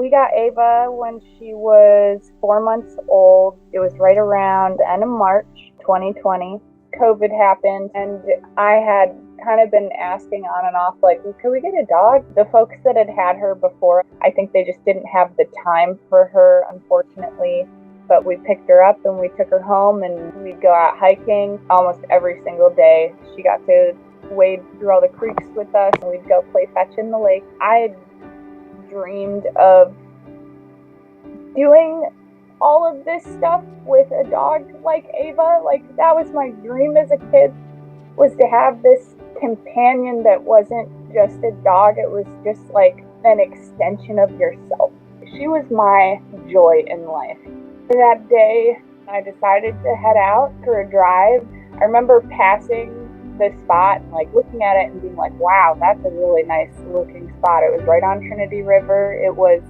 We got Ava when she was 4 months old. It was right around the end of March 2020. COVID happened, and I had kind of been asking on and off, like, could we get a dog? The folks that had her before, I think they just didn't have the time for her, unfortunately. But we picked her up and we took her home, and we'd go out hiking almost every single day. She got to wade through all the creeks with us, and we'd go play fetch in the lake. I had dreamed of doing all of this stuff with a dog like Ava. Like, that was my dream as a kid, was to have this companion that wasn't just a dog. It was just like an extension of yourself. She was my joy in life. That day, I decided to head out for a drive. I remember passing the spot, like looking at it and being like, wow, that's a really nice looking spot. It was right on Trinity River. It was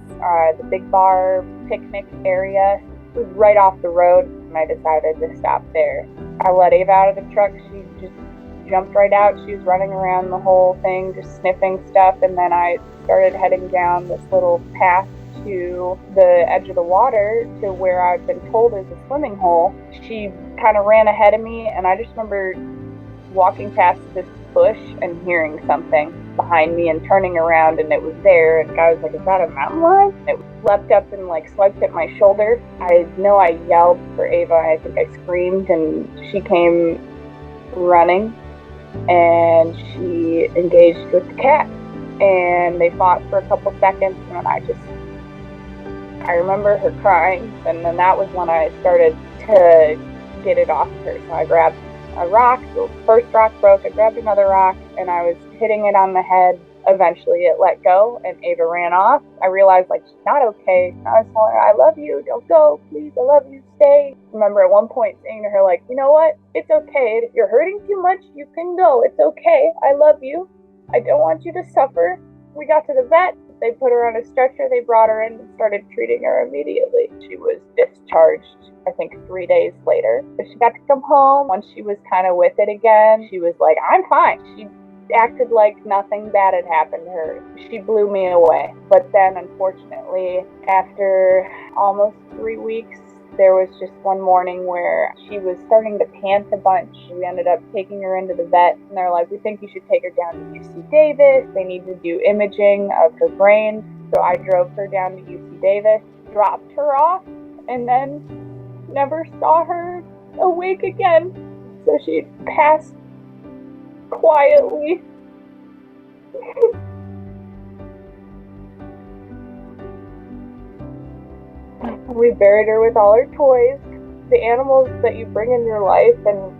the Big Bar picnic area. It was right off the road, and I decided to stop there. I let Ava out of the truck. She just jumped right out. She was running around the whole thing, just sniffing stuff, and then I started heading down this little path to the edge of the water to where I'd been told is a swimming hole. She kind of ran ahead of me, and I just remember walking past this bush and hearing something behind me and turning around, and it was there, and I was like, is that a mountain lion? It leapt up and like swiped at my shoulder. I know I yelled for Ava. I think I screamed, and she came running, and she engaged with the cat, and they fought for a couple seconds, and I remember her crying, and then that was when I started to get it off her. So I grabbed a rock, the first rock broke, I grabbed another rock, and I was hitting it on the head. Eventually it let go, and Ava ran off. I realized, like, she's not okay. I was telling her, I love you, don't go, please, I love you, stay. I remember at one point saying to her, like, you know what, it's okay. If you're hurting too much, you can go. It's okay. I love you. I don't want you to suffer. We got to the vet. They put her on a stretcher, they brought her in and started treating her immediately. She was discharged, I think, 3 days later. But she got to come home. Once she was kind of with it again, she was like, I'm fine. She acted like nothing bad had happened to her. She blew me away. But then, unfortunately, after almost 3 weeks, there was just one morning where she was starting to pant a bunch. We ended up taking her into the vet, and they're like, we think you should take her down to UC Davis. They need to do imaging of her brain. So I drove her down to UC Davis, dropped her off, and then never saw her awake again. So she passed quietly. We buried her with all her toys. The animals that you bring in your life and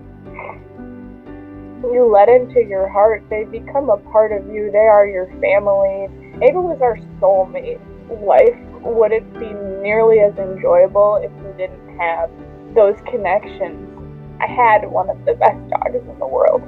you let into your heart, they become a part of you. They are your family. Ava was our soulmate. Life wouldn't be nearly as enjoyable if we didn't have those connections. I had one of the best dogs in the world.